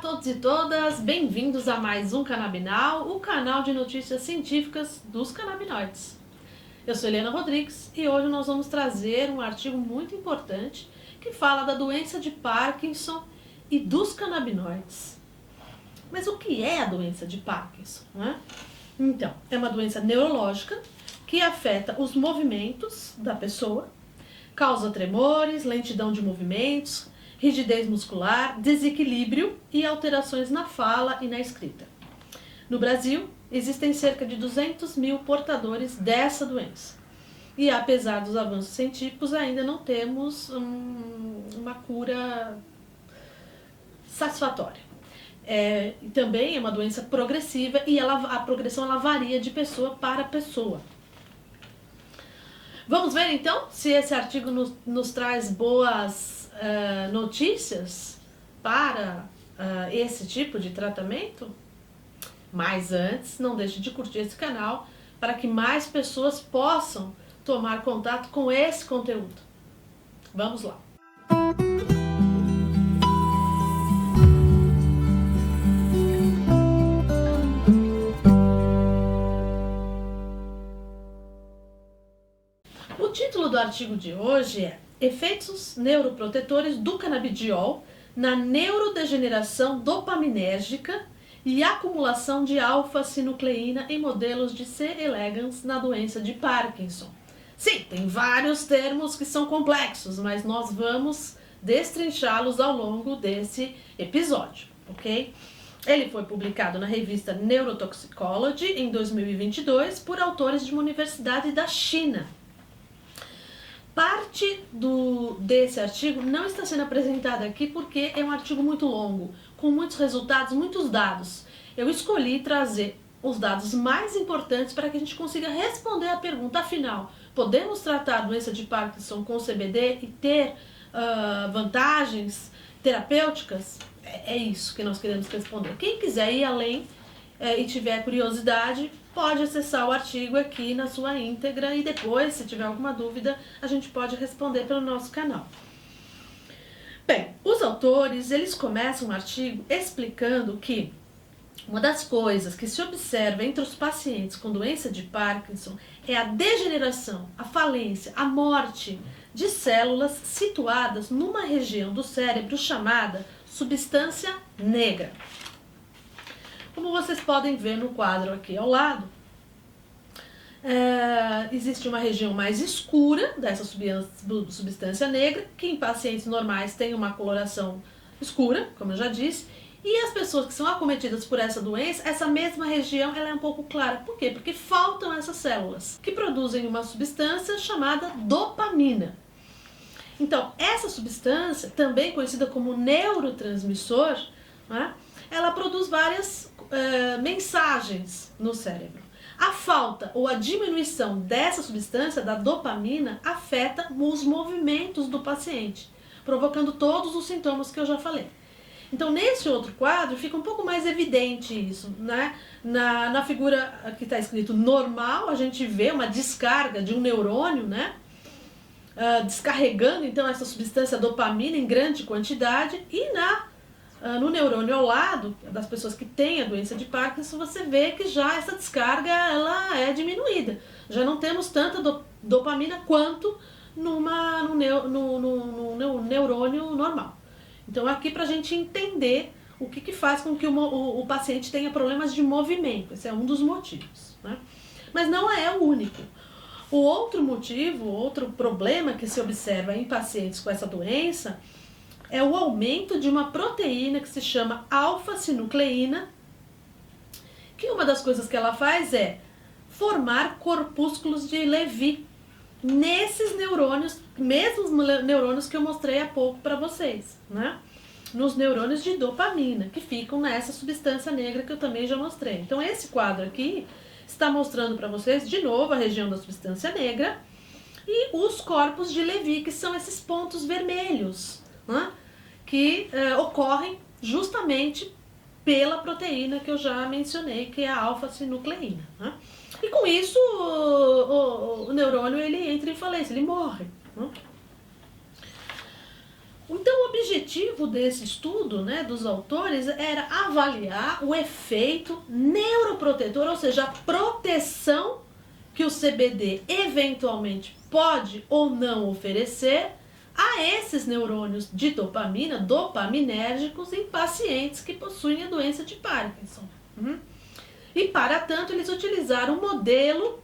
todos e todas, bem-vindos a mais um Canabinal, o canal de notícias científicas dos canabinoides. Eu sou Helena Rodrigues e hoje nós vamos trazer um artigo muito importante que fala da doença de Parkinson e dos canabinoides. Mas o que é a doença de Parkinson, né? Então, é uma doença neurológica que afeta os movimentos da pessoa, causa tremores, lentidão de movimentos, rigidez muscular, desequilíbrio e alterações na fala e na escrita. No Brasil, existem cerca de 200 mil portadores dessa doença. E apesar dos avanços científicos, ainda não temos uma cura satisfatória. Também é uma doença progressiva e a progressão varia de pessoa para pessoa. Vamos ver então se esse artigo nos traz boas notícias para esse tipo de tratamento? Mas antes, não deixe de curtir esse canal para que mais pessoas possam tomar contato com esse conteúdo. Vamos lá! O título do artigo de hoje é Efeitos neuroprotetores do canabidiol na neurodegeneração dopaminérgica e acumulação de alfa-sinucleína em modelos de C. elegans na doença de Parkinson. Sim, tem vários termos que são complexos, mas nós vamos destrinchá-los ao longo desse episódio, ok? Ele foi publicado na revista Neurotoxicology em 2022 por autores de uma universidade da China. Parte desse artigo não está sendo apresentada aqui porque é um artigo muito longo, com muitos resultados, muitos dados. Eu escolhi trazer os dados mais importantes para que a gente consiga responder a pergunta, afinal, podemos tratar a doença de Parkinson com CBD e ter vantagens terapêuticas? É isso que nós queremos responder. Quem quiser ir além e tiver curiosidade, pode acessar o artigo aqui na sua íntegra e depois, se tiver alguma dúvida, a gente pode responder pelo nosso canal. Bem, os autores, eles começam o artigo explicando que uma das coisas que se observa entre os pacientes com doença de Parkinson é a degeneração, a falência, a morte de células situadas numa região do cérebro chamada substância negra. Como vocês podem ver no quadro aqui ao lado, existe uma região mais escura dessa substância negra, que em pacientes normais tem uma coloração escura, como eu já disse, e as pessoas que são acometidas por essa doença, essa mesma região ela é um pouco clara. Por quê? Porque faltam essas células, que produzem uma substância chamada dopamina. Então, essa substância, também conhecida como neurotransmissor, né, ela produz várias mensagens no cérebro. A falta ou a diminuição dessa substância, da dopamina, afeta os movimentos do paciente, provocando todos os sintomas que eu já falei. Então, nesse outro quadro, fica um pouco mais evidente isso, né? Na figura que está escrito normal, a gente vê uma descarga de um neurônio, né? Descarregando, então, essa substância dopamina em grande quantidade, e no neurônio ao lado das pessoas que têm a doença de Parkinson, você vê que já essa descarga ela é diminuída. Já não temos tanta dopamina quanto no neurônio normal. Então, aqui para a gente entender o que faz com que o paciente tenha problemas de movimento. Esse é um dos motivos, né? Mas não é o único. O outro motivo, outro problema que se observa em pacientes com essa doença é o aumento de uma proteína que se chama alfa-sinucleína, que uma das coisas que ela faz é formar corpúsculos de Levy nesses neurônios, mesmos neurônios que eu mostrei há pouco para vocês, né? Nos neurônios de dopamina, que ficam nessa substância negra que eu também já mostrei. Então, esse quadro aqui está mostrando para vocês, de novo, a região da substância negra e os corpos de Levy, que são esses pontos vermelhos, né? Que ocorrem justamente pela proteína que eu já mencionei, que é a alfa-sinucleína, né? E com isso o neurônio ele entra em falência, ele morre, né? Então, o objetivo desse estudo, né, dos autores, era avaliar o efeito neuroprotetor, ou seja, a proteção que o CBD eventualmente pode ou não oferecer a esses neurônios de dopamina, dopaminérgicos, em pacientes que possuem a doença de Parkinson. E, para tanto, eles utilizaram um modelo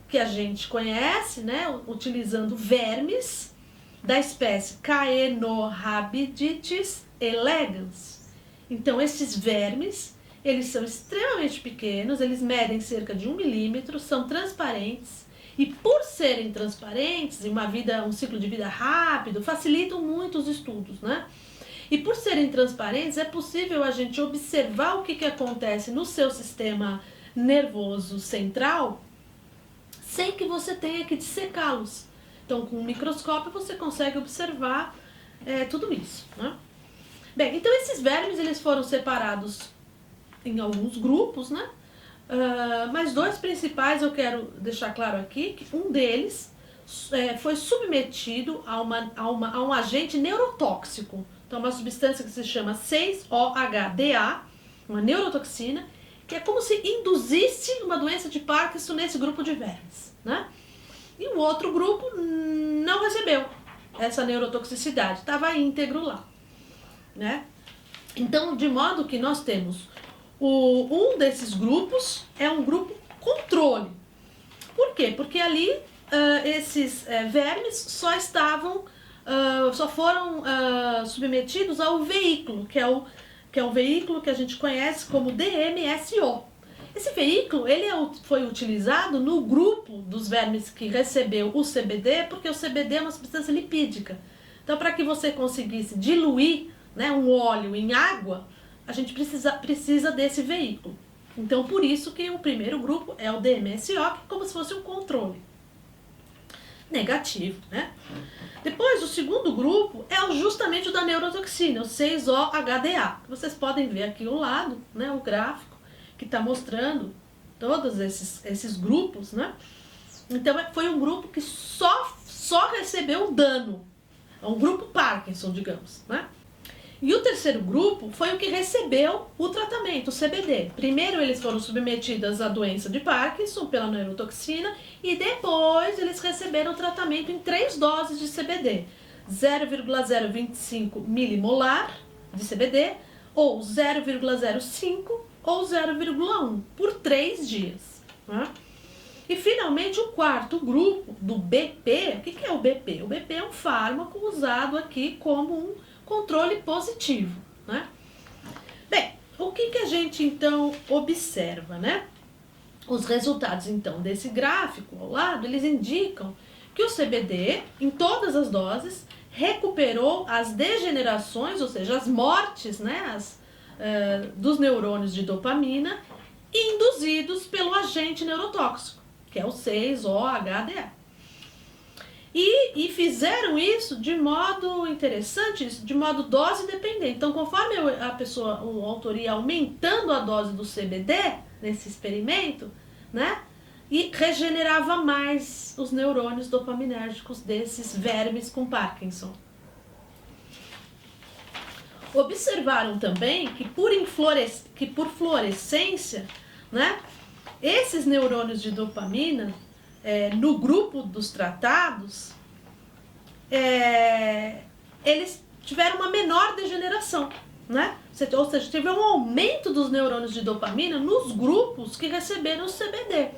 que a gente conhece, né, utilizando vermes da espécie Caenorhabditis elegans. Então, esses vermes, eles são extremamente pequenos, eles medem cerca de 1 milímetro, são transparentes, e por serem transparentes, e um ciclo de vida rápido, facilitam muito os estudos, né? E por serem transparentes, é possível a gente observar o que acontece no seu sistema nervoso central sem que você tenha que dissecá-los. Então, com um microscópio, você consegue observar tudo isso, né? Bem, então esses vermes, eles foram separados em alguns grupos, né? Mas dois principais eu quero deixar claro aqui, que um deles foi submetido a um agente neurotóxico. Então, uma substância que se chama 6-OHDA, uma neurotoxina, que é como se induzisse uma doença de Parkinson nesse grupo de vermes, né? E o outro grupo não recebeu essa neurotoxicidade, estava íntegro lá, né? Então, de modo que nós temos um desses grupos é um grupo controle. Por quê? Porque ali esses vermes só foram submetidos ao veículo, que é o veículo que a gente conhece como DMSO. Esse veículo foi utilizado no grupo dos vermes que recebeu o CBD, porque o CBD é uma substância lipídica. Então, para que você conseguisse diluir, né, um óleo em água, a gente precisa desse veículo. Então, por isso que o primeiro grupo é o DMSO, que é como se fosse um controle negativo, né? Depois, o segundo grupo é justamente o da neurotoxina, o 6-OHDA. Vocês podem ver aqui ao lado, né, o gráfico que está mostrando todos esses grupos, né? Então, foi um grupo que só recebeu dano. É um grupo Parkinson, digamos, né? E o terceiro grupo foi o que recebeu o tratamento, o CBD. Primeiro eles foram submetidos à doença de Parkinson pela neurotoxina e depois eles receberam o tratamento em 3 doses de CBD. 0,025 milimolar de CBD ou 0,05 ou 0,1 por 3 dias. Né? E finalmente o quarto grupo do BP, o que é o BP? O BP é um fármaco usado aqui como um controle positivo, né? Bem, o que a gente então observa, né? Os resultados então desse gráfico ao lado, eles indicam que o CBD, em todas as doses, recuperou as degenerações, ou seja, as mortes, né, dos neurônios de dopamina induzidos pelo agente neurotóxico, que é o 6-OHDA. E fizeram isso de modo interessante, de modo dose dependente. Então, conforme o autor ia aumentando a dose do CBD nesse experimento, né, e regenerava mais os neurônios dopaminérgicos desses vermes com Parkinson. Observaram também que por fluorescência, né, esses neurônios de dopamina, no grupo dos tratados, eles tiveram uma menor degeneração, né? Ou seja, teve um aumento dos neurônios de dopamina nos grupos que receberam o CBD.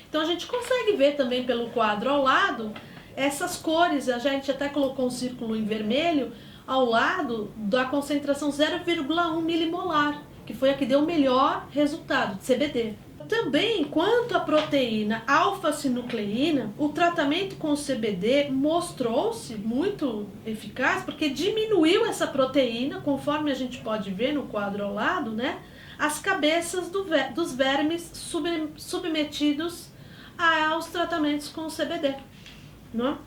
Então a gente consegue ver também pelo quadro ao lado essas cores. A gente até colocou um círculo em vermelho ao lado da concentração 0,1 milimolar, que foi a que deu o melhor resultado de CBD. Também, quanto à proteína alfa-sinucleína, o tratamento com o CBD mostrou-se muito eficaz, porque diminuiu essa proteína, conforme a gente pode ver no quadro ao lado, né? As cabeças dos vermes submetidos aos tratamentos com o CBD. Não é?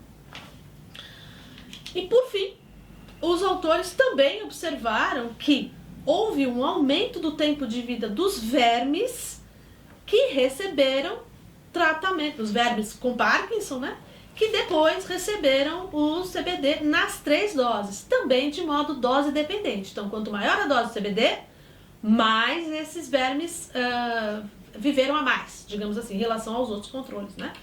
E por fim, os autores também observaram que houve um aumento do tempo de vida dos vermes que receberam tratamento, os vermes com Parkinson, né? que depois receberam o CBD nas 3 doses, também de modo dose dependente. Então, quanto maior a dose de CBD, mais esses vermes viveram a mais, digamos assim, em relação aos outros controles, né?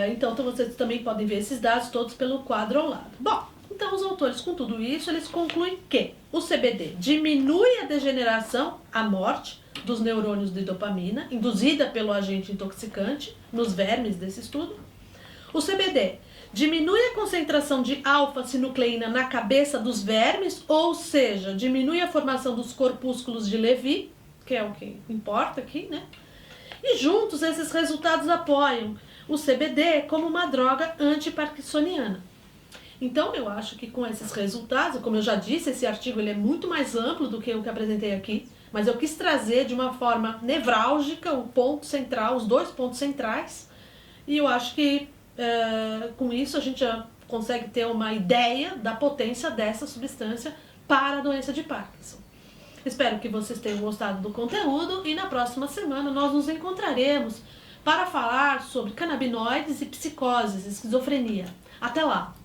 Então vocês também podem ver esses dados todos pelo quadro ao lado. Bom, então os autores com tudo isso, eles concluem que o CBD diminui a degeneração, a morte dos neurônios de dopamina, induzida pelo agente intoxicante, nos vermes desse estudo. O CBD diminui a concentração de alfa-sinucleína na cabeça dos vermes, ou seja, diminui a formação dos corpúsculos de Levy, que é o que importa aqui, né? E juntos esses resultados apoiam o CBD como uma droga antiparkinsoniana. Então eu acho que com esses resultados, como eu já disse, esse artigo ele é muito mais amplo do que o que apresentei aqui, mas eu quis trazer de uma forma nevrálgica o ponto central, os 2 pontos centrais, e eu acho que com isso a gente já consegue ter uma ideia da potência dessa substância para a doença de Parkinson. Espero que vocês tenham gostado do conteúdo e na próxima semana nós nos encontraremos para falar sobre canabinoides e psicoses, esquizofrenia. Até lá!